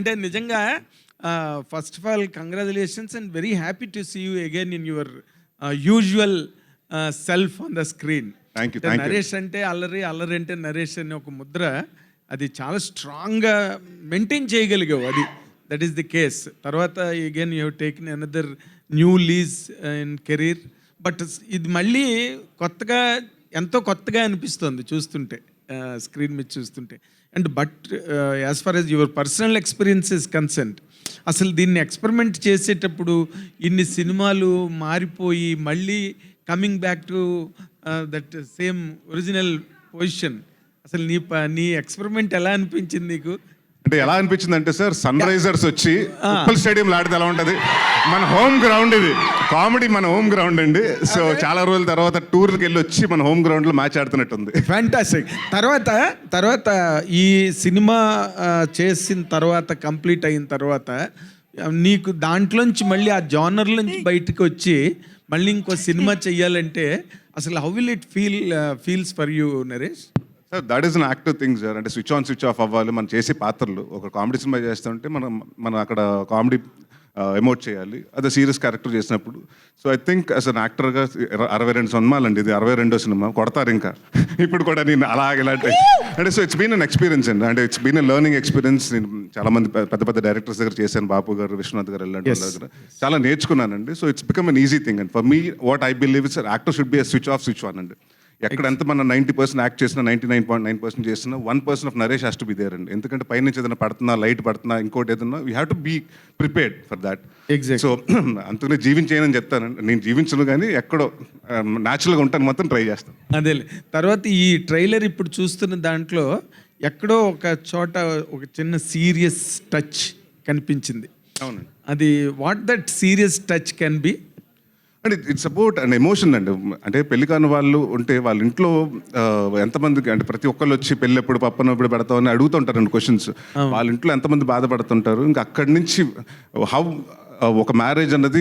అంటే నిజంగా first of all congratulations and very happy to see you again in your usual self on the screen. Thank you. Naresh అంటే అల్లరి, అల్లరి అంటే నరేష్ అనే ఒక ముద్ర అది చాలా స్ట్రాంగ్గా మెయింటైన్ చేయగలిగావు. అది దట్ ఈస్ ది కేస్. తర్వాత again you have taken another new lease in career. But ఇది మళ్ళీ కొత్తగా, ఎంతో కొత్తగా అనిపిస్తుంది చూస్తుంటే, స్క్రీన్ మీద చూస్తుంటే. And but as far as your personal experience is concerned, అసలు దీన్ని ఎక్స్పెరిమెంట్ చేసేటప్పుడు ఇన్ని సినిమాలు మారిపోయి మళ్ళీ coming back to that same original position, అసలు నీ ఎక్స్పెరిమెంట్ ఎలా అనిపించింది నీకు? అంటే ఎలా అనిపించింది అంటే సార్, సన్ రైజర్స్ వచ్చి ఉప్పల్ స్టేడియంలో ఆడితే ఎలా ఉంటుంది, మన హోమ్ గ్రౌండ్ ఇది, కామెడీ మన హోమ్ గ్రౌండ్ అండి. సో చాలా రోజుల తర్వాత టూర్కి వెళ్ళి వచ్చి మన హోమ్ గ్రౌండ్లో మ్యాచ్ ఆడుతున్నట్టుంది. ఫ్యాంటాస్టిక్. తర్వాత ఈ సినిమా చేసిన తర్వాత, కంప్లీట్ అయిన తర్వాత నీకు దాంట్లోంచి మళ్ళీ ఆ జానర్లోంచి బయటకు వచ్చి మళ్ళీ ఇంకో సినిమా చెయ్యాలంటే అసలు how will it feels for you Naresh? Sir that is an active thing sir. అంటే స్విచ్ ఆన్ స్విచ్ ఆఫ్ అవ్వాలి. మనం చేసే పాత్రలు, ఒక కామెడీ సినిమా చేస్తుంటే మనం అక్కడ కామెడీ ఎమోట్ చేయాలి. అదే సీరియస్ క్యారెక్టర్ చేసినప్పుడు. So I think as an యాక్టర్గా 62 సినిమాలండి, ఇది 62వ సినిమా. కొడతారు ఇంకా ఇప్పుడు కూడా నేను అలాగే అంటే. So it's been an experience అండి. అంటే it's been a learning experience. నేను చాలా మంది పెద్ద పెద్ద డైరెక్టర్స్ దగ్గర చేశాను, బాపు గారు, విశ్వనాథ్ గారు, ఇలాంటి వాళ్ళ దగ్గర చాలా నేర్చుకున్నానండి. So it's become an easy thing. And for me what I believe is actor should be a switch off switch on అండి. ఎక్కడంతా మనం 90% యాక్ట్ చేసినా, 99.9% చేసినా 1% of Naresh has to be there అండి. ఎందుకంటే పైనుంచి ఏదైనా పడుతున్నా, లైట్ పడుతున్నా, ఇంకోటి ఏదన్నా, we have to be prepared for that. Exact. So అంతనే జీవించేయనని చెప్తానండి. నేను జీవించను కానీ ఎక్కడో న్యాచురల్గా ఉంటాను, మొత్తం ట్రై చేస్తాను. అదే. తర్వాత ఈ ట్రైలర్ ఇప్పుడు చూస్తున్న దాంట్లో ఎక్కడో ఒక చోట ఒక చిన్న సీరియస్ టచ్ కనిపించింది. అవునండి. అది what that serious touch can be? అంటే ఇట్స్ అబౌట్ అండ్ ఎమోషన్ అండి. అంటే పెళ్లి కాని వాళ్ళు ఉంటే వాళ్ళ ఇంట్లో ఎంతమందికి, అంటే ప్రతి ఒక్కళ్ళు వచ్చి పెళ్ళి ఎప్పుడు, పప్పను ఎప్పుడు పెడతావు అని అడుగుతుంటారండి క్వశ్చన్స్. వాళ్ళ ఇంట్లో ఎంతమంది బాధపడుతుంటారు. ఇంకా అక్కడి నుంచి హౌ ఒక మ్యారేజ్ అన్నది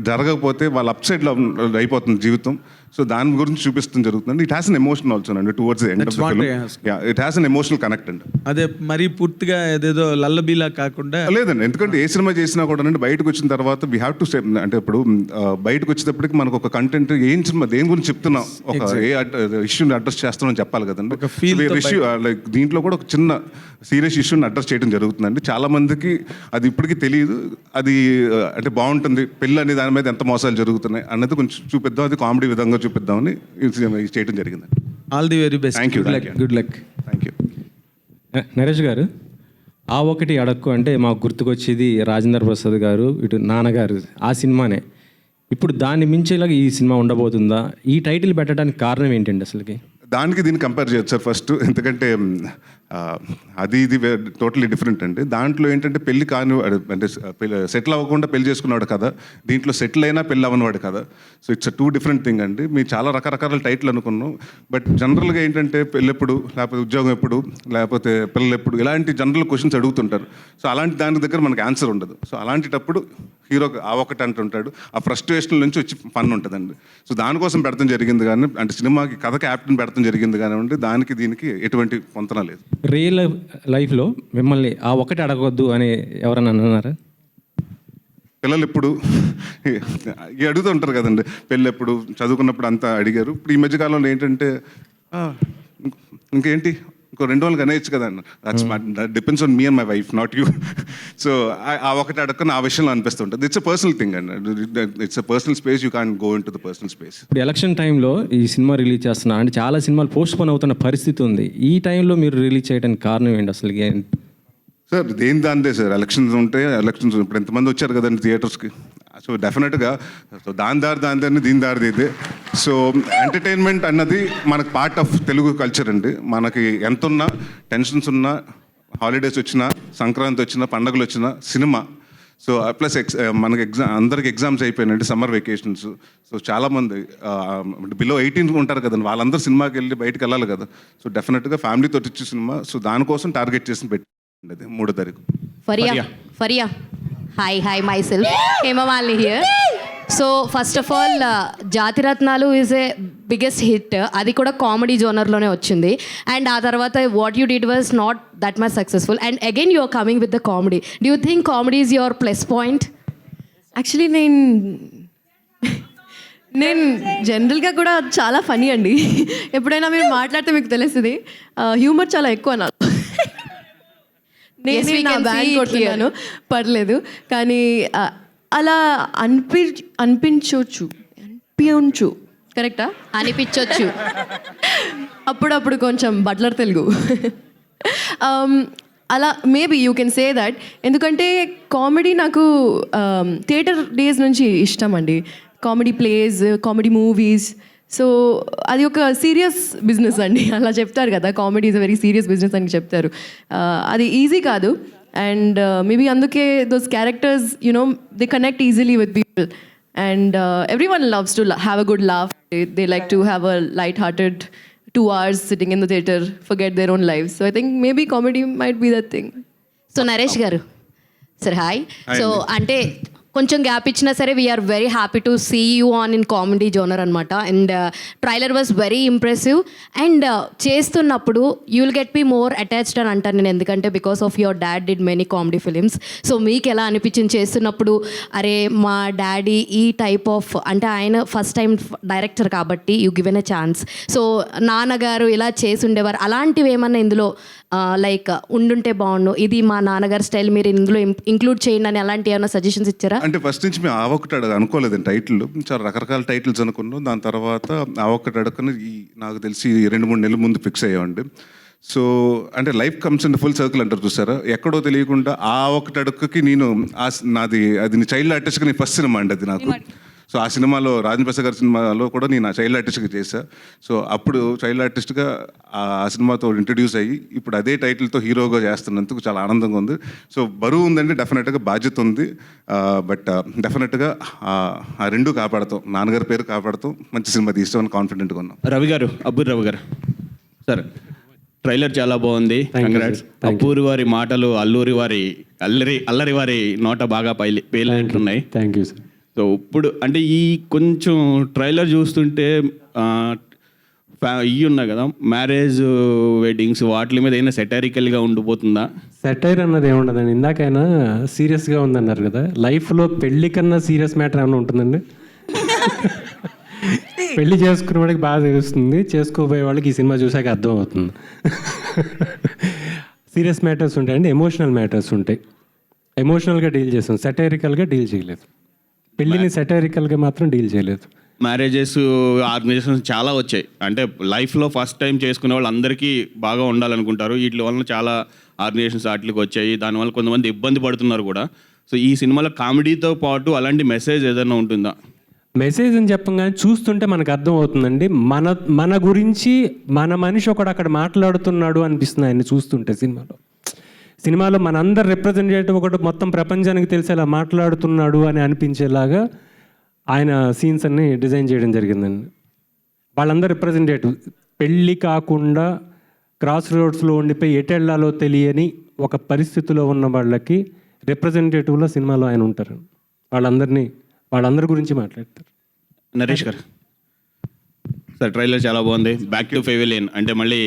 జరగకపోతే వాళ్ళ అప్సైడ్లో అయిపోతుంది జీవితం. సో దాని గురించి చూపిస్తుంది జరుగుతుంది. It has an emotion also అండి towards the end of the film. It has an emotional connect అండి. అదే మరీ పూర్తిగా ఏదేదో లల్లబీలా కాకుండా లేదండి. ఎందుకంటే ఏ సినిమా చేసినా కూడా అండి బయటకు వచ్చిన తర్వాత వీ హ్యావ్ టు అంటే ఇప్పుడు బయటకు వచ్చేటప్పటికి మనకు ఒక కంటెంట్, ఏం సినిమా దేని గురించి చెప్తున్నాం, ఒక ఏ ఇష్యూని అడ్రస్ చేస్తున్నాం చెప్పాలి కదండి. ఇష్యూ లైక్ దీంట్లో కూడా ఒక చిన్న సీరియస్ ఇష్యూని అడ్రస్ చేయడం జరుగుతుందండి. చాలా మందికి అది ఇప్పటికీ తెలియదు. అది అంటే బాగుంటుంది, పెళ్ళి అనే దాని మీద ఎంత మోసాలు జరుగుతున్నాయి అన్నది కొంచెం చూపిద్దాం, అది కామెడీ విధంగా చూపిద్దామని చేయడం జరిగింది. All the very best. Thank you. Good luck. Thank you. Naresh గారు, ఆ ఒకటి అడక్కు అంటే మాకు గుర్తుకొచ్చేది రాజేంద్ర ప్రసాద్ గారు, ఇటు నాన్నగారు, ఆ సినిమానే. ఇప్పుడు దాన్ని మించేలాగా ఈ సినిమా ఉండబోతుందా? ఈ టైటిల్ పెట్టడానికి కారణం ఏంటండి అసలుకి? దానికి దీన్ని కంపేర్ చేయొచ్చు సార్ ఫస్ట్. ఎందుకంటే అది ఇది టోటలీ డిఫరెంట్ అండి. దాంట్లో ఏంటంటే పెళ్లి కాని, అంటే సెటిల్ అవ్వకుండా పెళ్లి చేసుకున్నాడు కదా, దీంట్లో సెటిల్ అయినా పెళ్ళి అవ్వనివాడు కదా. So it's two different thing అండి. మీరు చాలా రకరకాల టైటిల్ అనుకున్నాం. బట్ జనరల్గా ఏంటంటే పెళ్ళి ఎప్పుడు, లేకపోతే ఉద్యోగం ఎప్పుడు, లేకపోతే పిల్లలు ఎప్పుడు, ఇలాంటి జనరల్ క్వశ్చన్స్ అడుగుతుంటారు. సో అలాంటి దాని దగ్గర మనకు ఆన్సర్ ఉండదు. సో అలాంటిటప్పుడు హీరో ఆ ఒకటి అంటుంటాడు, ఆ ఫ్రస్ట్రేషన్ నుంచి వచ్చి ఫన్ ఉంటుందండి. సో దానికోసం పెడతాం జరిగింది కానీ, అంటే సినిమాకి కథ క్యాప్టెన్ పెడతాం జరిగింది కానివ్వండి, దానికి దీనికి ఎటువంటి పొంతన లేదు. రియల్ లైఫ్లో మిమ్మల్ని ఆ ఒకటి అడగవద్దు అని ఎవరన్నా అన్నారా? పిల్లలు ఎప్పుడు అడుగుతూ ఉంటారు కదండి, పెళ్ళి ఎప్పుడు, చదువుకున్నప్పుడు అంతా అడిగారు. ఇప్పుడు ఈ మధ్యకాలంలో ఏంటంటే ఇంకేంటి, ఇంకో 2 రోజులు కనేయచ్చు కదా అన్న. That depends on me and my wife, not you. So ఆ ఒకటి అడగని ఆ విషయంలో అనిపిస్తుంటుంది. ఇట్స్ అ పర్సనల్ థింగ్ అండి. It's a personal space, you can go in to the personal space. ఇప్పుడు ఎలక్షన్ టైంలో ఈ సినిమా రిలీజ్ చేస్తున్నా అంటే చాలా సినిమాలు పోస్ట్ పోన్ అవుతున్న పరిస్థితి ఉంది. ఈ టైంలో మీరు రిలీజ్ చేయడానికి కారణం ఏంటి అసలు? సార్ దేని దాందే సార్, ఎలక్షన్స్ ఉంటే ఎలక్షన్స్, ఇప్పుడు ఎంతమంది వచ్చారు కదండి థియేటర్స్కి. సో డెఫినెట్గా సో దాని దారి దీని దారిది ఇదే. సో ఎంటర్టైన్మెంట్ అన్నది మనకు పార్ట్ ఆఫ్ తెలుగు కల్చర్ అండి. మనకి ఎంతున్నా, టెన్షన్స్ ఉన్నా, హాలిడేస్ వచ్చినా, సంక్రాంతి వచ్చినా, పండుగలు వచ్చినా సినిమా. సో ప్లస్ మనకి అందరికి ఎగ్జామ్స్ అయిపోయినాయండి, సమ్మర్ వెకేషన్స్. సో చాలామంది బిలో 18 ఉంటారు కదండి, వాళ్ళందరూ సినిమాకి వెళ్ళి బయటకు వెళ్ళాలి కదా. సో డెఫినెట్గా ఫ్యామిలీతో వచ్చే సినిమా. సో దానికోసం టార్గెట్ చేసి పెట్టి 3వ తారీఖు. Faria. Hi, myself. Hema Malini here. So, first of all, Jatiratnalu is a biggest hit, అది కూడా కామెడీ జోనర్లోనే వచ్చింది. అండ్ ఆ తర్వాత what you did was not that much successful, and again you are coming with the comedy. Do you think comedy is your plus point? Actually నేను జనరల్గా కూడా చాలా ఫనీ అండి. ఎప్పుడైనా మీరు మాట్లాడితే మీకు తెలుస్తుంది, హ్యూమర్ చాలా ఎక్కువ నాకు. Yes, we నేను నా can బ్యాండ్ see it కొడుతున్నాను, పర్లేదు. కానీ అలా అనిపించవచ్చు కరెక్టా? అనిపించవచ్చు. అప్పుడప్పుడు కొంచెం బట్లర్ తెలుగు. అలా maybe you can say that. ఎందుకంటే కామెడీ నాకు థియేటర్ డేస్ నుంచి ఇష్టం అండి. Comedy place, comedy movies. So అది ఒక సీరియస్ బిజినెస్ అండి. అలా చెప్తారు కదా, comedy is a very serious business అని చెప్తారు. అది ఈజీ కాదు. అండ్ మేబీ అందుకే those characters they connect easily with people. And everyone loves to have a good laugh. They like to have a light-hearted 2 hours sitting in the theater, forget their own lives. So I think maybe comedy might be that thing. So Naresh గారు sir hi. So అంటే కొంచెం gap ఇచ్చినా సరే we are very happy to see you on in comedy genre అనమాట. And trailer was very impressive. And చేస్తున్నప్పుడు you will get be more attached అని అంటాను నేను, ఎందుకంటే because of your dad did many comedy films. So మీకు ఎలా అనిపించింది చేస్తున్నప్పుడు, అరే మా డాడీ ఈ టైప్ ఆఫ్, అంటే ఆయన ఫస్ట్ టైం డైరెక్టర్ కాబట్టి you given a chance. So నాన్నగారు ఇలా చేసి ఉండేవారు, అలాంటివి ఏమన్నా ఇందులో లైక్ ఉండుంటే బాగుండు, ఇది మా నాన్నగారు స్టైల్ మీరు ఇందులో ఇంక్లూడ్ చేయండి అని అలాంటి ఏమైనా సజెషన్స్ ఇచ్చారా? అంటే ఫస్ట్ నుంచి మేము ఆ ఒక్కటి అనుకోలేదండి. టైటిల్ చాలా రకరకాల టైటిల్స్ అనుకున్నాం. దాని తర్వాత ఆ ఒక్కటి అడగని నాకు తెలిసి 2-3 నెలల ముందు ఫిక్స్ అయ్యామండి. సో అంటే life comes in full circle అంటారు చూసారా, ఎక్కడో తెలియకుండా ఆ ఒక్కటి అడుగుకి నేను అది చైల్డ్ ఆర్టిస్ట్గా నేను ఫస్ట్ సినిమా అండి అది నాకు. సో ఆ సినిమాలో రాజేంద్ర ప్రసాద్ గారి సినిమాలో కూడా నేను ఆ చైల్డ్ ఆర్టిస్ట్గా చేశాను. సో అప్పుడు చైల్డ్ ఆర్టిస్ట్గా ఆ సినిమాతో ఇంట్రడ్యూస్ అయ్యి ఇప్పుడు అదే టైటిల్తో హీరోగా చేస్తున్నందుకు చాలా ఆనందంగా ఉంది. సో బరువు ఉందండి, డెఫినెట్గా బాధ్యత ఉంది. బట్ డెఫినెట్గా ఆ రెండు కాపాడుతాం, నాన్నగారి పేరు కాపాడుతాం, మంచి సినిమా తీస్తామని కాన్ఫిడెంట్గా ఉన్నాం. రవి గారు, అబ్బూరి రవి గారు సార్, ట్రైలర్ చాలా బాగుంది. కంగ్రాట్స్. అబ్బూరి వారి మాటలు అల్లరి వారి నోట బాగా పేలినట్టున్నాయి. Thank you sir. సో ఇప్పుడు అంటే ఈ కొంచెం ట్రైలర్ చూస్తుంటే ఇవి ఉన్నాయి కదా, మ్యారేజ్ వెడ్డింగ్స్, వాటి మీద ఏమైనా సెటారికల్గా ఉండిపోతుందా? సెటైర్ అన్నది ఏముండదండి. ఇందాకైనా సీరియస్గా ఉందన్నారు కదా, లైఫ్లో పెళ్లి కన్నా సీరియస్ మ్యాటర్ ఏమైనా ఉంటుందండి? పెళ్లి చేసుకునే వాడికి బాగా తెలుస్తుంది, చేసుకోబోయే వాళ్ళకి ఈ సినిమా చూసాక అర్థం అవుతుంది. సీరియస్ మ్యాటర్స్ ఉంటాయండి, ఎమోషనల్ మ్యాటర్స్ ఉంటాయి. ఎమోషనల్గా డీల్ చేస్తాం, సెటైరికల్గా డీల్ చేయలేదు. పెళ్ళిని సెటైరికల్గా మాత్రం డీల్ చేయలేదు. మ్యారేజెస్ ఆర్గనైజేషన్స్ చాలా వచ్చాయి. అంటే లైఫ్లో ఫస్ట్ టైం చేసుకునే వాళ్ళు అందరికీ బాగా ఉండాలనుకుంటారు. వీటి వల్ల చాలా ఆర్గనైజేషన్స్ వాటికి వచ్చాయి. దానివల్ల కొంతమంది ఇబ్బంది పడుతున్నారు కూడా. సో ఈ సినిమాలో కామెడీతో పాటు అలాంటి మెసేజ్ ఏదైనా ఉంటుందా? మెసేజ్ అని చెప్పగానే చూస్తుంటే మనకు అర్థం అవుతుందండి. మన గురించి మన మనిషి ఒకడు అక్కడ మాట్లాడుతున్నాడు అనిపిస్తుంది ఆయన్ని చూస్తుంటే. సినిమాలో మనందరు రిప్రజెంటేటివ్ ఒకటి మొత్తం ప్రపంచానికి తెలిసేలా మాట్లాడుతున్నాడు అని అనిపించేలాగా ఆయన సీన్స్ అన్ని డిజైన్ చేయడం జరిగిందండి. వాళ్ళందరూ రిప్రజెంటేటివ్, పెళ్ళి కాకుండా క్రాస్ రోడ్స్లో ఉండిపోయి ఎటెళ్లాలో తెలియని ఒక పరిస్థితిలో ఉన్న వాళ్ళకి రిప్రజెంటేటివ్లో సినిమాలో ఆయన ఉంటారు. వాళ్ళందరి గురించి మాట్లాడతారు. నరేష్ గారు సార్, ట్రైలర్ చాలా బాగుంది. బ్యాక్ టు ఫెవిలియన్ అంటే మళ్ళీ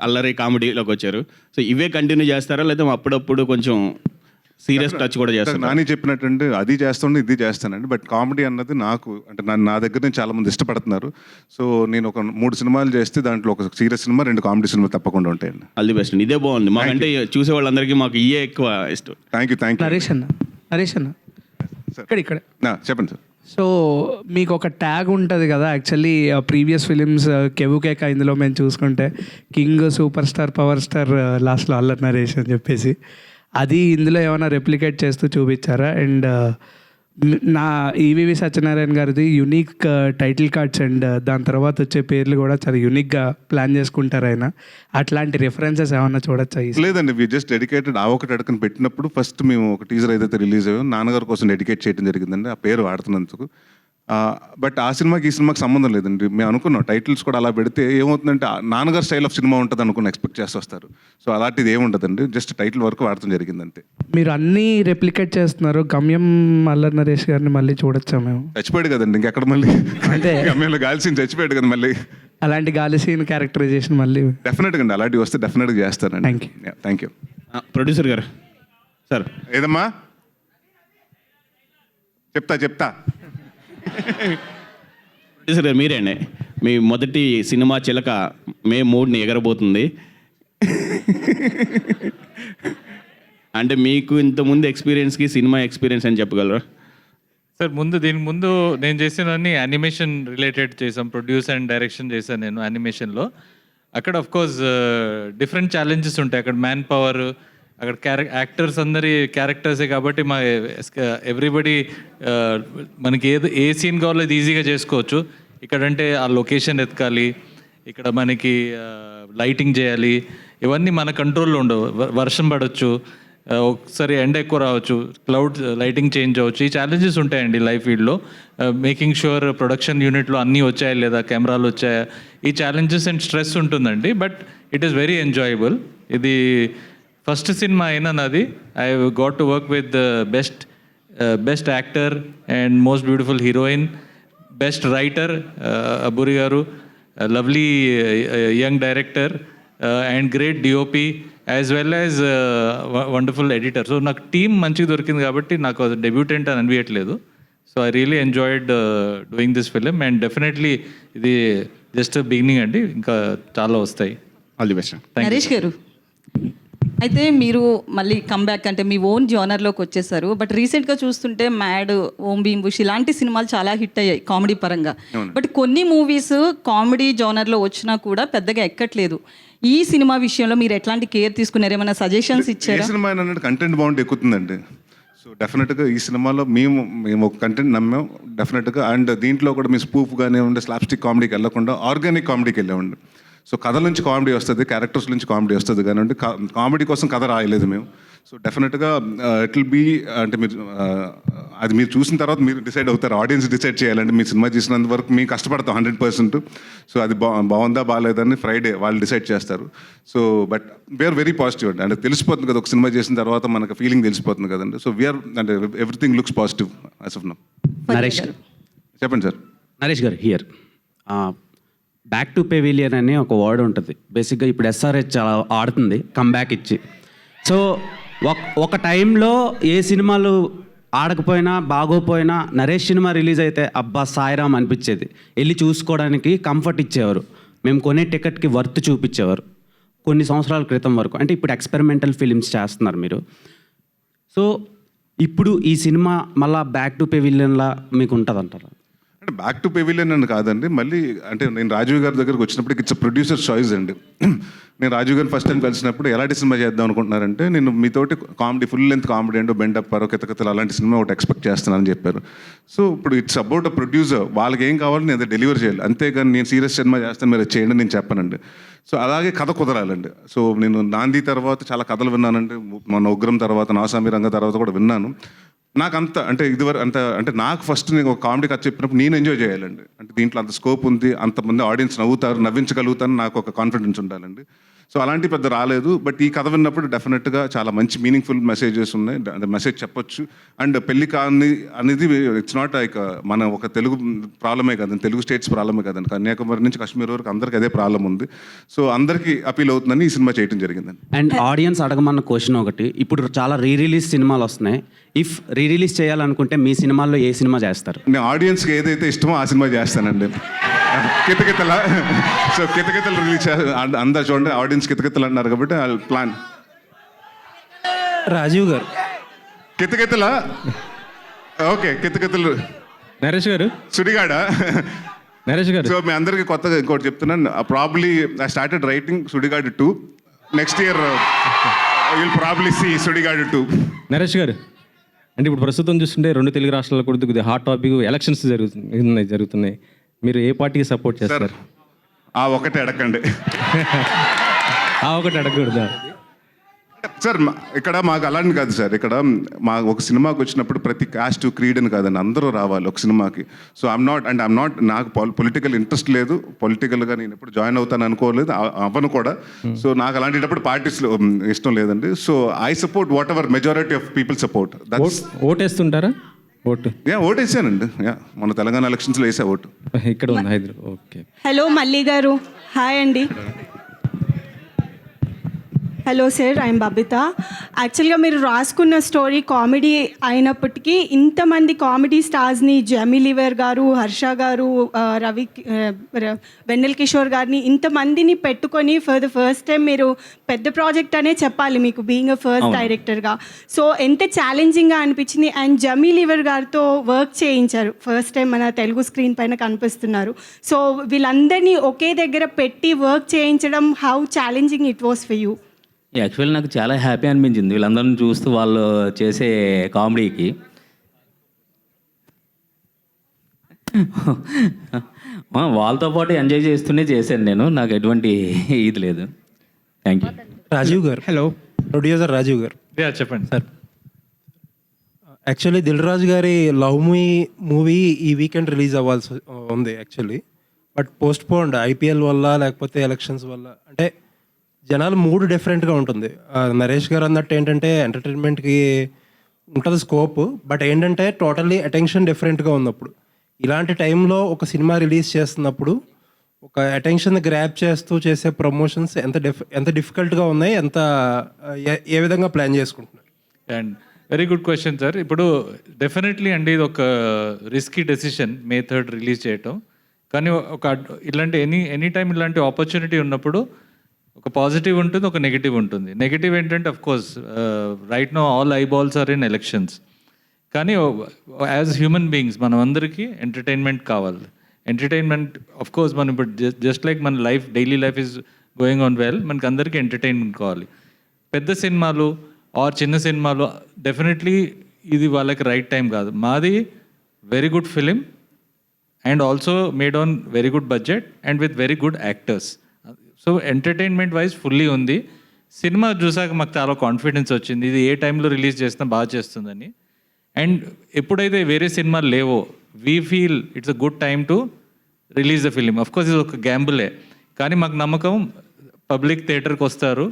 అల్లరి కామెడీలోకి వచ్చారు. సో ఇవే కంటిన్యూ చేస్తారా, లేదా అప్పుడప్పుడు కొంచెం సీరియస్ టచ్ కూడా చేస్తారు? నాని చెప్పినట్టు అది చేస్తుండే ఇది చేస్తానండి. బట్ కామెడీ అన్నది నాకు అంటే నా దగ్గర నుంచి చాలా మంది ఇష్టపడుతున్నారు. సో నేను ఒక 3 సినిమాలు చేస్తే దాంట్లో ఒక సీరియస్ సినిమా, 2 కామెడీ సినిమా తప్పకుండా ఉంటాయండి. All the best. ఇదే బాగుంది మాకంటే, చూసే వాళ్ళందరికీ మాకు ఇయే ఎక్కువ ఇష్టం. Thank you. నరేష్ అన్న ఇక్కడ చెప్పండి సార్. సో మీకు ఒక ట్యాగ్ ఉంటుంది కదా, యాక్చువల్లీ ప్రీవియస్ ఫిలిమ్స్ కెవుకేక, ఇందులో మేము చూసుకుంటే king, super star, power star, లాస్ట్లో అల్లరి నరేష్ అని చెప్పేసి, అది ఇందులో ఏమైనా రెప్లికేట్ చేస్తూ చూపించారా? అండ్ నా ఈవీవి సత్యనారాయణ గారిది యునిక్ టైటిల్ కార్డ్స్ అండ్ దాని తర్వాత వచ్చే పేర్లు కూడా చాలా యూనిక్గా ప్లాన్ చేసుకుంటారు ఆయన. అట్లాంటి రిఫరెన్సెస్ ఏమన్నా చూడొచ్చా? లేదండి, వి జస్ట్ డెడికేటెడ్. ఆ ఒకటి అడగని పెట్టినప్పుడు ఫస్ట్ మేము ఒక టీజర్ ఏదైతే రిలీజ్ అయ్యో నాన్నగారి కోసం డెడికేట్ చేయడం జరిగిందండి. ఆ పేరు వాడుతున్నందుకు బట్ ఆ సినిమాకి ఈ సినిమాకి సంబంధం లేదండి. మేము అనుకున్నాం టైటిల్స్ కూడా అలా పెడితే ఏమవుతుందంటే నాన్నగారు స్టైల్ ఆఫ్ సినిమా ఉంటుంది అనుకుని ఎక్స్పెక్ట్ చేసి వస్తారు. సో అలాంటిది ఏముండదండి, జస్ట్ టైటిల్ వరకు వాడటం జరిగింది అంతే. మీరు అన్నీ రెప్లికేట్ చేస్తున్నారు. గమ్యం అల్లరి నరేష్ గారిని మళ్ళీ చూడొచ్చా మేము? చచ్చిపోయాడు కదండి, ఇంకెక్కడ మళ్ళీ అంటే గమ్యంలో గాల్సిన చచ్చిపోయాడు కదా మళ్ళీ. అలాంటి గాలి సీన్ క్యారెక్టరైజేషన్ మళ్ళీ డెఫినెట్గా అండి, అలాంటివి వస్తే డెఫినెట్గా చేస్తానండి. Thank you. Thank you. Producer గారు సార్, ఏదమ్మా చెప్తా ప్రొడ్యూసర్ గారు మీరేండి. మీ మొదటి సినిమా చిలక మే 3ని ఎగరబోతుంది. అంటే మీకు ఇంతకుముందు ఎక్స్పీరియన్స్కి సినిమా ఎక్స్పీరియన్స్ అని చెప్పగలరా? సార్ దీని ముందు నేను చేసినవన్నీ యానిమేషన్ రిలేటెడ్ చేసాం. ప్రొడ్యూస్ అండ్ డైరెక్షన్ చేశాను నేను యానిమేషన్లో. అక్కడ ఆఫ్ కోర్స్ డిఫరెంట్ ఛాలెంజెస్ ఉంటాయి. అక్కడ మ్యాన్ పవర్, అక్కడ యాక్టర్స్ అందరి క్యారెక్టర్సే కాబట్టి మా ఎవ్రీబడి మనకి ఏ సీన్ కావాలో అది ఈజీగా చేసుకోవచ్చు. ఇక్కడంటే ఆ లొకేషన్ ఎతకాలి, ఇక్కడ మనకి లైటింగ్ చేయాలి, ఇవన్నీ మన కంట్రోల్లో ఉండవు. వర్షం పడవచ్చు, ఒకసారి ఎండ ఎక్కువ రావచ్చు, క్లౌడ్ లైటింగ్ చేంజ్ అవ్వచ్చు. ఈ ఛాలెంజెస్ ఉంటాయండి లైఫ్ ఫీల్డ్లో. మేకింగ్ షూర్ ప్రొడక్షన్ యూనిట్లో అన్నీ వచ్చాయా లేదా, కెమెరాలు వచ్చాయా, ఈ ఛాలెంజెస్ అండ్ స్ట్రెస్ ఉంటుందండి. But it is very enjoyable. ఇది ఫస్ట్ సినిమా అయినా నాది. I got to work with best actor and most beautiful heroine, best writer Abburi garu, lovely young director and great DOP as well as wonderful editor. So నాకు team మంచిగా దొరికింది కాబట్టి నాకు debutant అని అనిపించట్లేదు. So I really enjoyed doing this film and definitely ఇది just beginning అండి, ఇంకా చాలా వస్తాయి. All the best. నరేష్ గారు, అయితే మీరు మళ్ళీ కమ్బ్యాక్ అంటే మీ ఓన్ జానర్లోకి వచ్చేసారు. బట్ రీసెంట్గా చూస్తుంటే మ్యాడ్, ఓం భీమ్ బుష్ ఇలాంటి సినిమాలు చాలా హిట్ అయ్యాయి కామెడీ పరంగా. బట్ కొన్ని మూవీస్ కామెడీ జానర్లో వచ్చినా కూడా పెద్దగా ఎక్కట్లేదు. ఈ సినిమా విషయంలో మీరు ఎట్లాంటి కేర్ తీసుకున్నారు? ఏమైనా సజెషన్స్ ఇచ్చారా? ఈ సినిమా ఏంటంటే కంటెంట్ బాగుంటే ఎక్కుతుందండి. సో డెఫినెట్గా ఈ సినిమాలో మేము ఒక కంటెంట్ నమ్మాం డెఫినెట్గా. అండ్ దీంట్లో కూడా మీ స్పూఫ్ కానీ ఉండే స్లాప్స్టిక్ కామెడీకి వెళ్ళకుండా ఆర్గానిక్ కామెడీకి వెళ్ళామండి. సో కథల నుంచి కామెడీ వస్తుంది, క్యారెక్టర్స్ నుంచి కామెడీ వస్తుంది కానీ కామెడీ కోసం కథ రాయలేదు మేము. సో డెఫినెట్గా ఇట్ విల్ బీ అంటే మీరు అది మీరు చూసిన తర్వాత మీరు డిసైడ్ అవుతారు, ఆడియన్స్ డిసైడ్ చేయాలంటే. మీ సినిమా చూసినంత వరకు మేము కష్టపడతాం 100%. సో అది బాగుందా బాగాలేదని ఫ్రైడే వాళ్ళు డిసైడ్ చేస్తారు. So but we're very positive అండి. అంటే తెలిసిపోతుంది కదా, ఒక సినిమా చేసిన తర్వాత మనకు ఫీలింగ్ తెలిసిపోతుంది కదండి. సో వీఆర్ అంటే everything looks positive as of now. Naresh చెప్పండి సార్. నరేష్ గారు హియర్ బ్యాక్ టు పెవిలియన్ అని ఒక వర్డ్ ఉంటుంది. బేసిక్గా ఇప్పుడు ఎస్ఆర్హెచ్ చాలా ఆడుతుంది కమ్బ్యాక్ ఇచ్చి. సో ఒక టైంలో ఏ సినిమాలు ఆడకపోయినా బాగోపోయినా నరేష్ సినిమా రిలీజ్ అయితే అబ్బా సాయిరామ్ అనిపించేది. వెళ్ళి చూసుకోవడానికి కంఫర్ట్ ఇచ్చేవారు. మేము కొనే టికెట్కి వర్త్ చూపించేవారు కొన్ని సంవత్సరాల క్రితం వరకు. అంటే ఇప్పుడు ఎక్స్పెరిమెంటల్ ఫిలిమ్స్ చేస్తున్నారు మీరు. సో ఇప్పుడు ఈ సినిమా మళ్ళీ బ్యాక్ టు పెవిలియన్లా మీకు ఉంటుంది అంటారా? అంటే బ్యాక్ టు పెవిలియన్ అని కాదండి. మళ్ళీ అంటే నేను రాజీవ్ గారి దగ్గరకు వచ్చినప్పటికి ఇట్స్ ప్రొడ్యూసర్ చాయిస్ అండి. నేను రాజీవ్ గారిని ఫస్ట్ టైం కలిసినప్పుడు ఎలాంటి సినిమా చేద్దాం అనుకుంటున్నారంటే, నేను మీతోటి కామెడీ ఫుల్ లెంత్ కామెడీ అంటూ బెండప్ కితకతలు అలాంటి సినిమా ఒకటి ఎక్స్పెక్ట్ చేస్తున్నానని చెప్పారు. సో ఇప్పుడు ఇట్స్ అబౌట్ అ ప్రొడ్యూసర్, వాళ్ళకి ఏం కావాలో నేను డెలివర్ చేయాలి. అంతేగాని నేను సీరియస్ సినిమా చేస్తాను మీరు చేయండి నేను చెప్పనండి. సో అలాగే కథ కుదరాలండి. సో నేను నాంది తర్వాత చాలా కథలు విన్నానండి. మన ఉగ్రం తర్వాత, నాసామి రంగ తర్వాత కూడా విన్నాను. నాకు అంత అంటే ఇదివరకు అంటే నాకు ఫస్ట్ నేను ఒక కామెడీ కథ చెప్పినప్పుడు నేను ఎంజాయ్ చేయాలండి. అంటే దీంట్లో అంత స్కోప్ ఉంది, అంతమంది ఆడియన్స్ నవ్వించగలుగుతాను, నాకు ఒక కాన్ఫిడెన్స్ ఉండాలండి. సో అలాంటి పెద్ద రాలేదు. బట్ ఈ కథ విన్నప్పుడు డెఫినెట్గా చాలా మంచి మీనింగ్ఫుల్ మెసేజెస్ ఉన్నాయి. అంటే మెసేజ్ చెప్పొచ్చు. అండ్ పెళ్లి కాని అనేది ఇట్స్ నాట్ లైక్ మన ఒక తెలుగు ప్రాబ్లమే కదండి, తెలుగు స్టేట్స్ ప్రాబ్లమే కదండి. కన్యాకుమారి నుంచి కాశ్మీర్ వరకు అందరికీ అదే ప్రాబ్లం ఉంది. సో అందరికీ అపీల్ అవుతుందని ఈ సినిమా చేయడం జరిగిందండి. అండ్ ఆడియన్స్ అడగమన్న క్వశ్చన్ ఒకటి, ఇప్పుడు చాలా రిలీజ్ సినిమాలు వస్తున్నాయి. ఇఫ్ రిలీజ్ చేయాలనుకుంటే మీ సినిమాల్లో ఏ సినిమా చేస్తారు? నేను ఆడియన్స్కి ఏదైతే ఇష్టమో ఆ సినిమా చేస్తానండి. కితకితల సో కితకితలు రిలీజ్ అందరు చూడండి, ఆడియన్స్ కితకితలు అన్నారు కాబట్టి ప్లాన్. రాజీవ్ గారు కితకితల ఓకే, కితకితలు నరేష్ గారు సుడిగాడ. నరేష్ గారు సో మీ అందరికీ కొత్తగా ఇంకోటి చెప్తున్నాను. Probably I started writing Sudigadu 2. Next year will probably see Sudigadu 2. Naresh garu, అంటే ఇప్పుడు ప్రస్తుతం చూస్తుంటే 2 తెలుగు రాష్ట్రాల్లో కూడా కొద్దిగా హాట్ టాపిక్ ఎలక్షన్స్ జరుగుతున్నాయి. మీరు ఏ పార్టీకి సపోర్ట్ చేస్తారు? ఆ ఒకటే అడగండి. ఆ ఒకటి అడగకూడదా? సార్ ఇక్కడ మాకు అలాంటి కాదు సార్. ఇక్కడ మా ఒక సినిమాకి వచ్చినప్పుడు ప్రతి కాస్ట్ క్రీడ్ అని కాదండి, అందరూ రావాలి ఒక సినిమాకి. సో ఐఎమ్ నాట్ నాకు పొలిటికల్ ఇంట్రెస్ట్ లేదు, పొలిటికల్గా నేను ఎప్పుడు జాయిన్ అవుతాను అనుకోలేదు, అవ్వను కూడా. సో నాకు అలాంటిటప్పుడు పార్టీస్లో ఇష్టం లేదండి. So I support whatever majority of people support. ఓటేస్తుంటారా? ఓటేసానండి. మన తెలంగాణ ఎలక్షన్స్లో వేసా ఓటు. ఇక్కడ ఉంది హైదరాబాద్. ఓకే. హలో మల్లి గారు, హాయ్ అండి. Hello sir, I'm Babita. యాక్చువల్గా మీరు రాసుకున్న స్టోరీ కామెడీ అయినప్పటికీ ఇంతమంది కామెడీ స్టార్స్ని, జెమీ లివర్ గారు, హర్ష గారు, వెన్నెల కిషోర్ గారిని, ఇంతమందిని పెట్టుకొని ఫర్ ద ఫస్ట్ టైం మీరు పెద్ద ప్రాజెక్ట్ అనే చెప్పాలి మీకు, బీయింగ్ అ ఫస్ట్ డైరెక్టర్గా. సో ఎంత ఛాలెంజింగ్గా అనిపించింది. అండ్ జెమీ లివర్ గారితో వర్క్ చేయించారు, ఫస్ట్ టైం మన తెలుగు స్క్రీన్ పైన కనిపిస్తున్నారు. సో వీళ్ళందరినీ ఒకే దగ్గర పెట్టి వర్క్ చేయించడం, how challenging it was for you? Actually నాకు చాలా హ్యాపీ అనిపించింది వీళ్ళందరిని చూస్తూ, వాళ్ళు చేసే కామెడీకి. వాళ్ళతో పాటు ఎంజాయ్ చేస్తూనే చేశాను నేను, నాకు ఎటువంటి ఇది లేదు. Thank you. రాజీవ్ గారు, హలో, ప్రొడ్యూసర్ రాజీవ్ గారు. చెప్పండి సార్. యాక్చువల్లీ దిల్ రాజు గారి లవ్ మీ మూవీ ఈ వీకెండ్ రిలీజ్ అవ్వాల్సి ఉంది యాక్చువల్లీ, బట్ పోస్ట్ పోన్డ్ ఐపీఎల్ వల్ల లేకపోతే ఎలక్షన్స్ వల్ల. అంటే జనాలు మూడు డిఫరెంట్గా ఉంటుంది. నరేష్ గారు అన్నట్టు ఏంటంటే ఎంటర్టైన్మెంట్కి ఉంటుంది స్కోప్, బట్ ఏంటంటే టోటల్లీ అటెన్షన్ డిఫరెంట్గా ఉన్నప్పుడు, ఇలాంటి టైంలో ఒక సినిమా రిలీజ్ చేస్తున్నప్పుడు ఒక అటెన్షన్ గ్రాప్ చేస్తూ చేసే ప్రమోషన్స్ ఎంత డిఫికల్ట్గా ఉన్నాయి, ఏ విధంగా ప్లాన్ చేసుకుంటున్నారు? And very good question sir. ఇప్పుడు డెఫినెట్లీ అండి ఇది ఒక risky decision May 3rd release చేయటం. కానీ ఇలాంటి ఎనీ టైం ఇలాంటి ఆపర్చునిటీ ఉన్నప్పుడు ఒక పాజిటివ్ ఉంటుంది, ఒక నెగిటివ్ ఉంటుంది. నెగిటివ్ ఏంటంటే of course right no all eyeballs are in elections. కానీ యాజ్ హ్యూమన్ బీయింగ్స్ మనం అందరికీ ఎంటర్టైన్మెంట్ కావాలి. ఎంటర్టైన్మెంట్ అఫ్ కోర్స్ మనం ఇప్పుడు జస్ట్ లైక్ మన life, daily life is going on well, మనకి అందరికీ ఎంటర్టైన్మెంట్ కావాలి. పెద్ద సినిమాలు ఆర్ చిన్న సినిమాలు డెఫినెట్లీ ఇది వాళ్ళకి రైట్ టైం కాదు. మాది very good film and also made on very good budget and with very good actors. So entertainment wise fully ఉంది. సినిమా చూసాక మాకు చాలా కాన్ఫిడెన్స్ వచ్చింది, ఇది ఏ టైంలో రిలీజ్ చేసినా బాగా చేస్తుందని. అండ్ ఎప్పుడైతే వేరే సినిమాలు లేవో we feel it's a good time to release the film. Of course ఇది ఒక గ్యాంబులే, కానీ మాకు నమ్మకం పబ్లిక్ థియేటర్కి వస్తారు,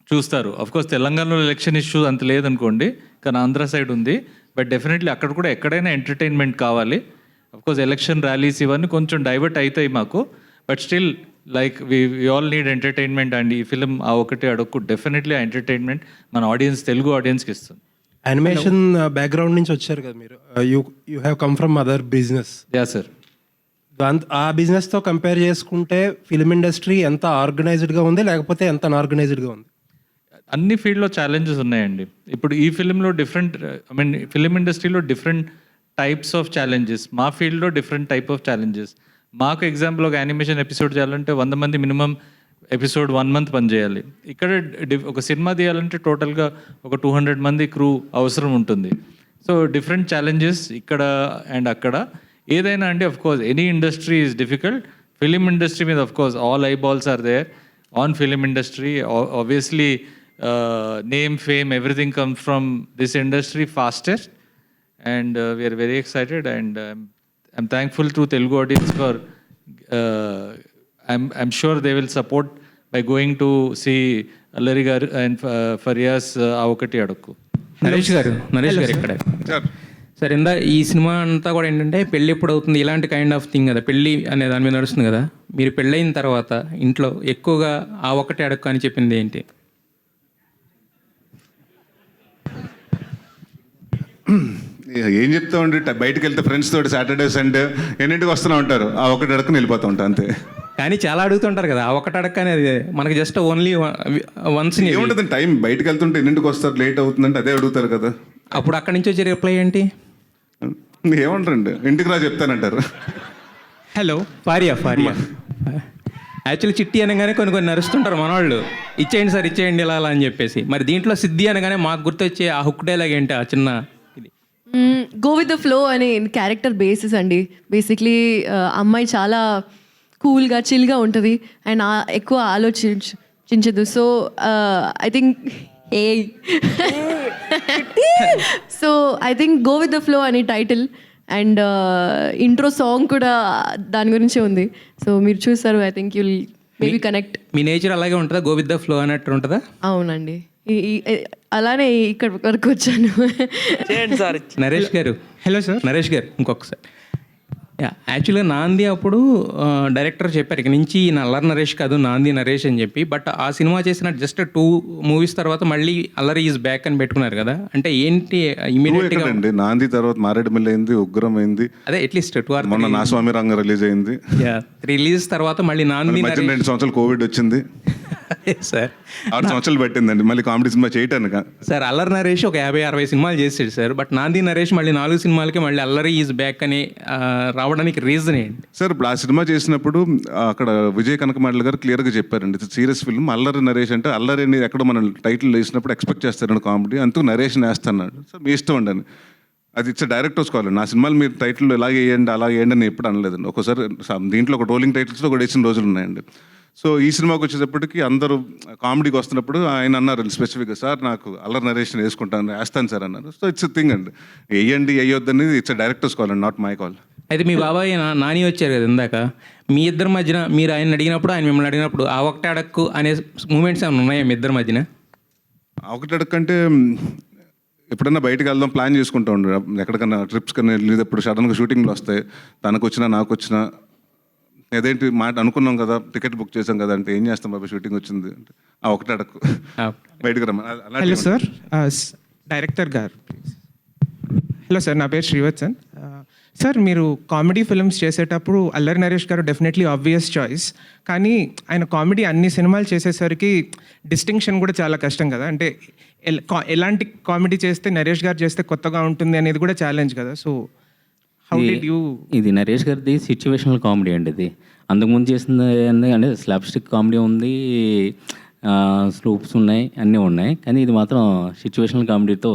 చూస్తారు. అఫ్కోర్స్ తెలంగాణలో ఎలక్షన్ ఇష్యూ అంత లేదనుకోండి, కానీ ఆంధ్ర సైడ్ ఉంది. బట్ డెఫినెట్లీ అక్కడ కూడా ఎక్కడైనా ఎంటర్టైన్మెంట్ కావాలి. అఫ్కోర్స్ ఎలక్షన్ ర్యాలీస్ ఇవన్నీ కొంచెం డైవర్ట్ అవుతాయి మాకు, but still like we all need entertainment. And ఈ ఫిలిం ఆ ఒకటి అడుక్కు డెఫినెట్లీ ఆ ఎంటర్టైన్మెంట్ మన ఆడియన్స్, తెలుగు ఆడియన్స్కి ఇస్తుంది. యానిమేషన్ బ్యాక్గ్రౌండ్ నుంచి వచ్చారు కదా మీరు, you have come from other business. Yeah sir. ఆ బిజినెస్తో కంపేర్ చేసుకుంటే ఫిలిం ఇండస్ట్రీ ఎంత ఆర్గనైజ్డ్గా ఉంది లేకపోతే ఎంత అన్ఆర్గనైజ్డ్గా ఉంది? అన్ని ఫీల్డ్లో ఛాలెంజెస్ ఉన్నాయండి. ఇప్పుడు ఈ ఫిలింలో ఫిలిం ఇండస్ట్రీలో డిఫరెంట్ టైప్స్ ఆఫ్ ఛాలెంజెస్, మా ఫీల్డ్లో డిఫరెంట్ టైప్ ఆఫ్ ఛాలెంజెస్. మాకు ఎగ్జాంపుల్ ఒక యానిమేషన్ ఎపిసోడ్ చేయాలంటే 100 మంది మినిమం ఎపిసోడ్ 1 month పనిచేయాలి. ఇక్కడ ఒక సినిమా తీయాలంటే టోటల్గా ఒక 200 మంది క్రూ అవసరం ఉంటుంది. సో డిఫరెంట్ ఛాలెంజెస్ ఇక్కడ అండ్ అక్కడ. ఏదైనా అంటే of course any industry is difficult. Film industry మీద of course all eyeballs are there on film industry. Obviously name, fame, everything comes from this industry fastest, and we are very excited, and I'm thankful to Telugu audience for I'm sure they will support by going to see Allari garu and Faryas Avokati Adukku. Naresh గారు ఇక్కడ sir, ఈ cinema అంతా కూడా ఏంటంటే పెళ్ళి ఎప్పుడు అవుతుంది ఇలాంటి కైండ్ ఆఫ్ థింగ్ కదా, పెళ్ళి అనే దాని మీద నడుస్తుంది కదా. మీరు పెళ్ళైన తర్వాత ఇంట్లో ఎక్కువగా ఆ ఒకటి అడక్కు అని చెప్పింది ఏంటి? ఏం చెప్తామండి, బయటకు వెళ్తే ఫ్రెండ్స్ తోటి సాటర్డే సండే ఎన్నింటికి వస్తూనే ఉంటారు, ఆ ఒకటి అడుక్కుని వెళ్ళిపోతూ ఉంటా అంతే. కానీ చాలా అడుగుతుంటారు కదా, ఆ ఒకటి అడక్క అనేది మనకి జస్ట్ ఓన్లీ వన్స్. ఏముంటుంది టైం, బయటకు వెళ్తుంటే ఎన్నింటికి వస్తారు, లేట్ అవుతుందంటే అదే అడుగుతారు కదా. అప్పుడు అక్కడి నుంచి వచ్చే రిప్లై ఏంటి? ఏమంటారండి, ఇంటికి రా చెప్తానంటారు. హలో ఫారియా యాక్చువల్లీ చిట్టి అనగానే కొన్ని నడుస్తుంటారు మనవాళ్ళు, ఇచ్చేయండి సార్ ఇచ్చేయండి ఇలా అని చెప్పేసి. మరి దీంట్లో సిద్ధి అనగానే మాకు గుర్తొచ్చే ఆ హుక్ డైలాగ్ ఏంటి? ఆ చిన్న ఇది గో విత్ ద ఫ్లో అనే క్యారెక్టర్ బేసిస్ అండి. బేసిక్లీ అమ్మాయి చాలా కూల్గా చిల్గా ఉంటుంది అండ్ ఎక్కువ చించదు. So I think so I think go with the flow అని టైటిల్ అండ్ ఇంట్రో సాంగ్ కూడా దాని గురించే ఉంది. సో మీరు చూస్తారు, I think you'll maybe connect. మీ నేచర్ అలాగే ఉంటుందా, గో విత్ ద ఫ్లో అన్నట్టు ఉంటుందా? అవునండి, అలానే ఇక్కడ వరకు వచ్చాను. నరేష్ గారు, హలో సార్. నరేష్ గారు ఇంకొకసారి, యాక్చువల్గా నాంది అప్పుడు డైరెక్టర్ చెప్పారు ఇక నుంచి అల్లరి నరేష్ కాదు నాంది నరేష్ అని చెప్పి. బట్ ఆ సినిమా చేసిన జస్ట్ 2 మూవీస్ తర్వాత మళ్ళీ అల్లరి ఈజ్ బ్యాక్ అని పెట్టుకున్నారు కదా, అంటే ఏంటి ఇమీడియట్గా? అండి నాంది తర్వాత మారేడుమిల్లి అయింది, ఉగ్రం అయింది, అదే అట్లీస్ట్ 2 or 3. మొన్న నా స్వామి రంగ రిలీజ్ అయింది. 3 రిలీజ్ తర్వాత మళ్ళీ నాంది 2 సంవత్సరాలు కోవిడ్ వచ్చింది సార్. 6 సంవత్సరాలు పట్టిందండి మళ్ళీ కామెడీ సినిమా చేయటానికి. సార్ అల్లరి నరేష్ ఒక 50-60 సినిమాలు చేసాడు సార్. బట్ నాంది నరేష్ మళ్ళీ 4 సినిమాలకి మళ్ళీ అల్లరి ఈజ్ బ్యాక్ అని రావడానికి రీజన్ ఏంటి సార్? ఇప్పుడు ఆ సినిమా చేసినప్పుడు అక్కడ విజయ్ కనకమాడల గారు క్లియర్గా చెప్పారండి, సీరియస్ ఫిల్మ్. అల్లరి నరేష్ అంటే అల్లరి అని ఎక్కడ మనం టైటిల్ వేసినప్పుడు ఎక్స్పెక్ట్ చేస్తారండి కామెడీ, అందుకు నరేష్ వేస్తున్నాడు. సార్ మీ ఇష్టం అండి అని, అది ఇట్స్ డైరెక్టర్స్ కావాలి. నా సినిమాలు మీరు టైటిల్ ఇలాగే వేయండి అలాగే వేయండి అని ఎప్పుడు అనలేదండి. ఒకసారి దీంట్లో ఒక రోలింగ్ టైటిల్స్లో కూడా వేసిన రోజులు ఉన్నాయండి. సో ఈ సినిమాకి వచ్చేటప్పటికి అందరూ కామెడీకి వస్తున్నప్పుడు ఆయన అన్నారు స్పెసిఫిక్గా, సార్ నాకు అల్లరి నరేషన్ వేస్తాను సార్ అన్నారు. సో ఇట్స్ థింగ్ అండి, వేయండి వేయొద్దని ఇట్స్ డైరెక్టర్స్ కాల్ అండి, నాట్ మై కాల్. అయితే మీ బాబాయ్ నాని వచ్చారు కదా ఇందాక, మీ ఇద్దరి మధ్యన మీరు ఆయన అడిగినప్పుడు ఆయన మిమ్మల్ని అడిగినప్పుడు ఆ ఒకటి అడక్కు అనే మూమెంట్స్ ఏమైనా ఉన్నాయా మీ ఇద్దరి మధ్యన? ఒకటి అడక్కంటే ఎప్పుడన్నా బయటకు వెళ్దాం ప్లాన్ చేసుకుంటూ ఉండే, ఎక్కడికన్నా ట్రిప్స్ కన్నా వెళ్ళేటప్పుడు సడన్గా షూటింగ్లు వస్తాయి, తనకు వచ్చినా నాకు వచ్చినా ఏదేంటి మాట అనుకున్నాం కదా, టికెట్ బుక్ చేసాం కదా అంటే ఏం చేస్తాం బాబా షూటింగ్ వచ్చింది అంటే ఆ ఒకటి అడక్కు బయటకు రమ్మా. హలో సార్, డైరెక్టర్ గారు. హలో సార్, నా పేరు శ్రీవత్సన్ సార్. మీరు కామెడీ ఫిల్మ్స్ చేసేటప్పుడు అల్లరి నరేష్ గారు డెఫినెట్లీ ఆబ్వియస్ చాయిస్, కానీ ఆయన కామెడీ అన్ని సినిమాలు చేసేసరికి డిస్టింక్షన్ కూడా చాలా కష్టం కదా. అంటే ఎలాంటి కామెడీ చేస్తే నరేష్ గారు చేస్తే కొత్తగా ఉంటుంది అనేది కూడా ఛాలెంజ్ కదా. So how did you? ఇది నరేష్ గారిది సిచ్యువేషనల్ కామెడీ అండి. ఇది అంతకుముందు చేసింది అంటే స్లాప్ స్టిక్ కామెడీ ఉంది, స్లూప్స్ ఉన్నాయి, అన్నీ ఉన్నాయి, కానీ ఇది మాత్రం సిచ్యువేషనల్ కామెడీతో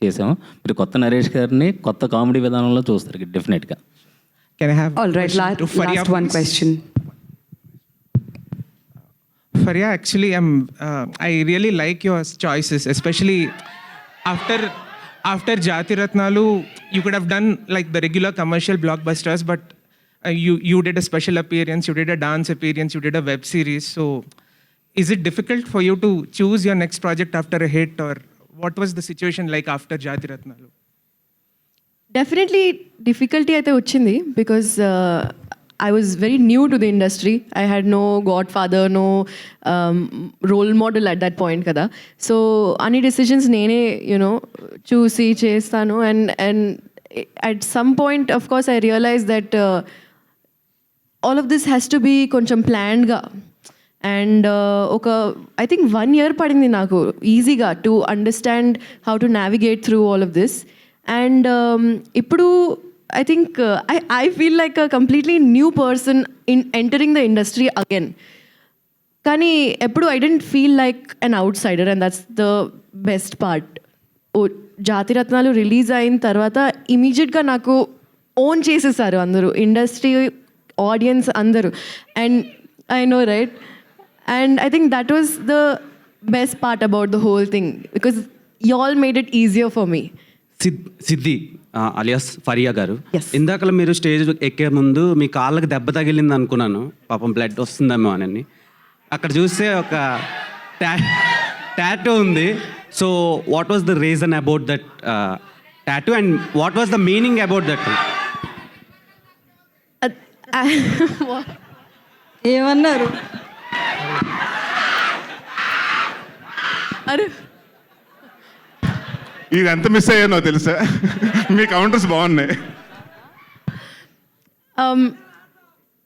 చేసాం. మీరు కొత్త నరేష్ గారిని కొత్త కామెడీ విధానంలో చూస్తారు డెఫినెట్గా. Can I have all right, last one question. Faria, actually, I really like your choices, especially after Jati Ratnalu. You could have done like the regular commercial blockbusters, but you did a special appearance, you did a dance appearance, you did a web series. So, is it difficult for you to choose your next project after a hit, or what was the situation like after Jati Ratnalu? Definitely difficulty అయితే వచ్చింది, because I was very new to the industry. I had no godfather, no role model at that point kada. So any decisions nene, చూసి చేస్తాను. And at some point, of course, I realized that all of this has to be koncham planned ga. And I think 1 year padindi naku easyga to understand how to navigate through all of this. And ippudu I think I feel like a completely new person in entering the industry again. Kani eppudu I didn't feel like an outsider, and that's the best part. Jati Ratnalu release ayin tarvata immediate ga naku own chesesaru andaru, industry, audience andaru, and I know, right? And I think that was the best part about the whole thing, because y'all made it easier for me. Siddhi alias Faria గారు, ఇందాకలా మీరు stage ఎక్కే ముందు మీ కాళ్ళకి దెబ్బ తగిలింది అనుకున్నాను, పాపం blood వస్తుందేమో అని. అక్కడ చూస్తే ఒక టాటూ ఉంది. So what was the reason about that tattoo and what was the meaning about that? ఏమన్నారు? అరే ఇది ఎంత మిస్ అయ్యానో తెలుసా, మీ కౌంటర్స్ బాగున్నాయి.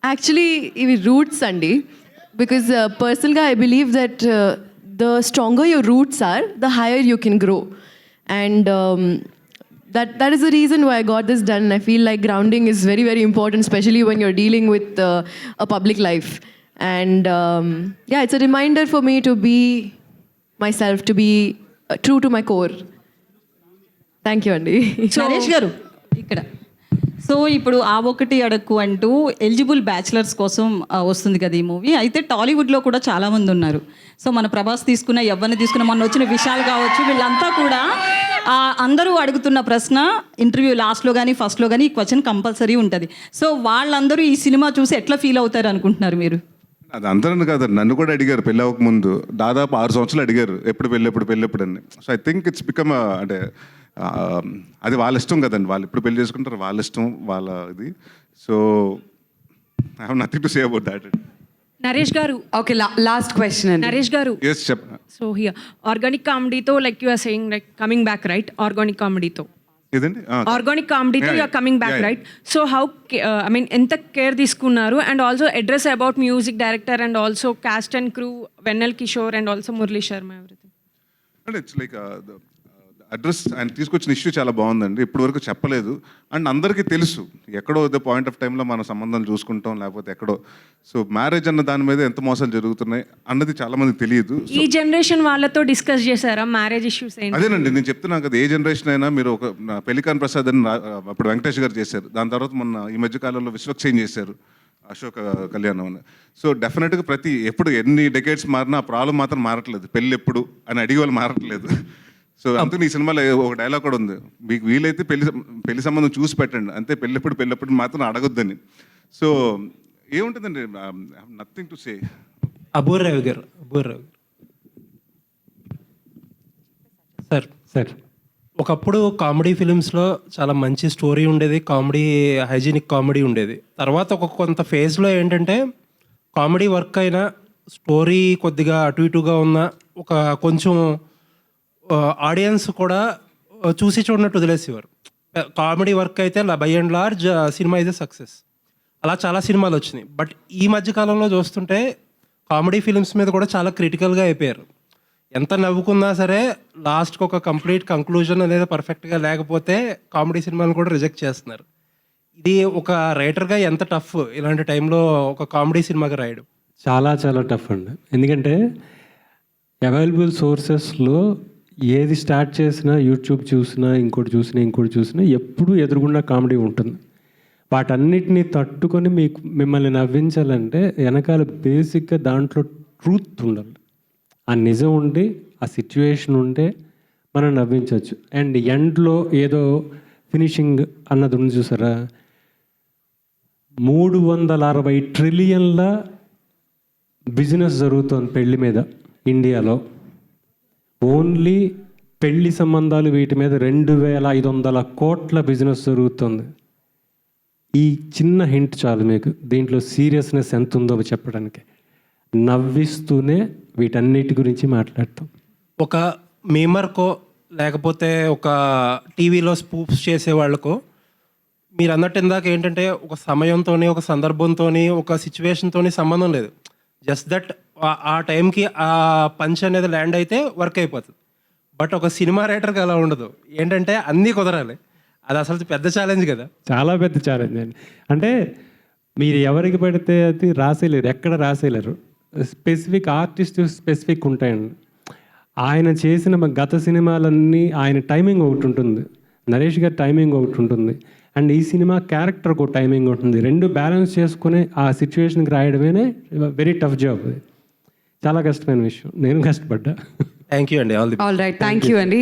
యాక్చువల్లీ ఇవి రూట్స్ అండి, బికాజ్ పర్సనల్గా I believe that the stronger your roots are, the higher you can grow. And that is the reason why I got this done. I feel like grounding is very, very important, especially when you're dealing with a public life. And yeah, it's a reminder for me to be myself, to be true to my core. Thank you అండి. నరేష్ గారు ఇక్కడ so ఇప్పుడు ఆ ఒకటి అడక్కు అంటూ eligible bachelors కోసం వస్తుంది కదా ఈ మూవీ. అయితే టాలీవుడ్లో కూడా చాలామంది ఉన్నారు. సో మన ప్రభాస్ తీసుకున్న, ఎవరిని తీసుకున్న, మొన్న వచ్చిన విశాల్ కావచ్చు, వీళ్ళంతా కూడా అందరూ అడుగుతున్న ప్రశ్న ఇంటర్వ్యూ లాస్ట్లో కానీ ఫస్ట్లో కానీ ఈ క్వశ్చన్ కంపల్సరీ ఉంటుంది. సో వాళ్ళందరూ ఈ సినిమా చూసి ఎట్లా ఫీల్ అవుతారు అనుకుంటున్నారు మీరు? అది అందరూ కాదు, నన్ను కూడా అడిగారు పెళ్ళి అవ్వక ముందు దాదాపు 6 సంవత్సరాలు అడిగారు ఎప్పుడు పెళ్ళెప్పుడు అని. So I think it's become అంటే అది వాళ్ళ ఇష్టం కదండి, వాళ్ళు ఎప్పుడు పెళ్లి చేసుకుంటారు వాళ్ళ ఇష్టం, వాళ్ళ ఇది. So I have nothing to say about that. Naresh garu, okay, last question అండి. నరేష్ గారు, ఎస్ చెప్ప. సో హియర్ ఆర్గానిక్ కామెడీతో like you are saying like coming back right, organic కామెడీతో ఇదండి ఆర్గానిక్ కామెడీతో you are coming back right. So how I mean ఎంత care తీసుకున్నారు? And also address about music director and also cast and crew, Vennela Kishore and also Murali Sharma, everything. అంటే it's like address ఆయన తీసుకొచ్చిన issue చాలా బాగుందండి, ఇప్పటి వరకు చెప్పలేదు. అండ్ అందరికీ తెలుసు ఎక్కడో ద పాయింట్ ఆఫ్ టైంలో మన సంబంధం చూసుకుంటాం, లేకపోతే ఎక్కడో. సో మ్యారేజ్ అన్న దాని మీద ఎంత మోసాలు జరుగుతున్నాయి అన్నది చాలా మందికి తెలియదు. ఈ జనరేషన్ వాళ్ళతో డిస్కస్ చేశారా మ్యారేజ్ ఇష్యూస్? అదేనండి నేను చెప్తున్నాను కదా, ఏ జనరేషన్ అయినా మీరు ఒక పెలికాన్ ప్రసాద్ అని అప్పుడు వెంకటేష్ గారు చేశారు, దాని తర్వాత మొన్న ఈ మధ్య కాలంలో విశ్వక్సేన్ చేశారు, అశోక్ కళ్యాణం అని. సో డెఫినెట్గా ఎప్పుడు ఎన్ని డెకేడ్స్ మారినా ఆ ప్రాబ్లం మాత్రం మారట్లేదు, పెళ్ళి ఎప్పుడు అని అడిగే వాళ్ళు మారట్లేదు. సో అందుకని ఈ సినిమాలో ఒక డైలాగ్ కూడా ఉంది, మీకు వీలైతే పెళ్లి సంబంధం చూసి పెట్టండి అంతే, పెళ్ళెప్పుడు మాత్రం అడగొద్దని. సో ఏముంటుందండి, నథింగ్ టు సే. అబూర్రావు గారు సార్ ఒకప్పుడు కామెడీ ఫిలిమ్స్లో చాలా మంచి స్టోరీ ఉండేది, కామెడీ హైజీనిక్ కామెడీ ఉండేది. తర్వాత కొంత ఫేజ్లో ఏంటంటే కామెడీ వర్క్ అయినా స్టోరీ కొద్దిగా అటు ఇటుగా ఉన్న ఒక కొంచెం ఆడియన్స్ కూడా చూసి చూడనట్టు వదిలేసేవారు. కామెడీ వర్క్ అయితే by and large cinema is a success. అలా చాలా సినిమాలు వచ్చినాయి. బట్ ఈ మధ్యకాలంలో చూస్తుంటే కామెడీ ఫిలిమ్స్ మీద కూడా చాలా క్రిటికల్గా అయిపోయారు. ఎంత నవ్వుకున్నా సరే లాస్ట్కి ఒక కంప్లీట్ కంక్లూజన్ అనేది పర్ఫెక్ట్గా లేకపోతే కామెడీ సినిమాలు కూడా రిజెక్ట్ చేస్తున్నారు. ఇది ఒక రైటర్గా ఎంత టఫ్ ఇలాంటి టైంలో ఒక కామెడీ సినిమాగా రాయడం? చాలా టఫ్ అండి. ఎందుకంటే అవైలబుల్ సోర్సెస్లో ఏది స్టార్ట్ చేసినా, యూట్యూబ్ చూసినా, ఇంకోటి చూసినా ఎప్పుడూ ఎదురుగుండా కామెడీ ఉంటుంది. వాటన్నిటిని తట్టుకొని మిమ్మల్ని నవ్వించాలంటే వెనకాల బేసిక్గా దాంట్లో ట్రూత్ ఉండాలి, ఆ నిజం ఉండి, ఆ సిచ్యువేషన్ ఉంటే మనం నవ్వించవచ్చు. అండ్ ఎండ్లో ఏదో ఫినిషింగ్ అన్నది ఉంది చూసారా, 360 ట్రిలియన్ల బిజినెస్ జరుగుతుంది పెళ్లి మీద ఇండియాలో. ఓన్లీ పెళ్లి సంబంధాలు వీటి మీద 2500 కోట్ల బిజినెస్ జరుగుతుంది. ఈ చిన్న హింట్ చాలు మీకు దీంట్లో సీరియస్నెస్ ఎంత ఉందో చెప్పడానికి. నవ్విస్తూనే వీటన్నిటి గురించి మాట్లాడతాం. ఒక మీమర్కో లేకపోతే ఒక టీవీలో స్పూప్స్ చేసే వాళ్ళకో మీరు అన్నట్టు ఇందాక ఏంటంటే ఒక సమయంతో, ఒక సందర్భంతో, ఒక సిచ్యువేషన్తో సంబంధం లేదు. జస్ట్ దట్ ఆ టైంకి ఆ పంచ్ అనేది ల్యాండ్ అయితే వర్క్ అయిపోతుంది. బట్ ఒక సినిమా రైటర్కి అలా ఉండదు, ఏంటంటే అన్నీ కుదరాలి. అది అసలు పెద్ద ఛాలెంజ్ కదా. చాలా పెద్ద ఛాలెంజ్ అండి. అంటే మీరు ఎవరికి పెడితే అది రాసేయలేరు, ఎక్కడ రాసేయలేరు. స్పెసిఫిక్ ఆర్టిస్ట్ స్పెసిఫిక్ ఉంటాయండి. ఆయన చేసిన గత సినిమాలన్నీ ఆయన టైమింగ్ ఒకటి ఉంటుంది, నరేష్ గారి టైమింగ్ ఒకటి ఉంటుంది, అండ్ ఈ సినిమా క్యారెక్టర్కి ఒక టైమింగ్ ఉంటుంది. రెండు బ్యాలెన్స్ చేసుకుని ఆ సిచ్యువేషన్కి రాయడమే వెరీ టఫ్ జాబ్. అది చాలా కష్టమైన విషయం, నేను కష్టపడ్డా. థ్యాంక్ యూ అండి. ఆల్ రైట్, థ్యాంక్ యూ అండి.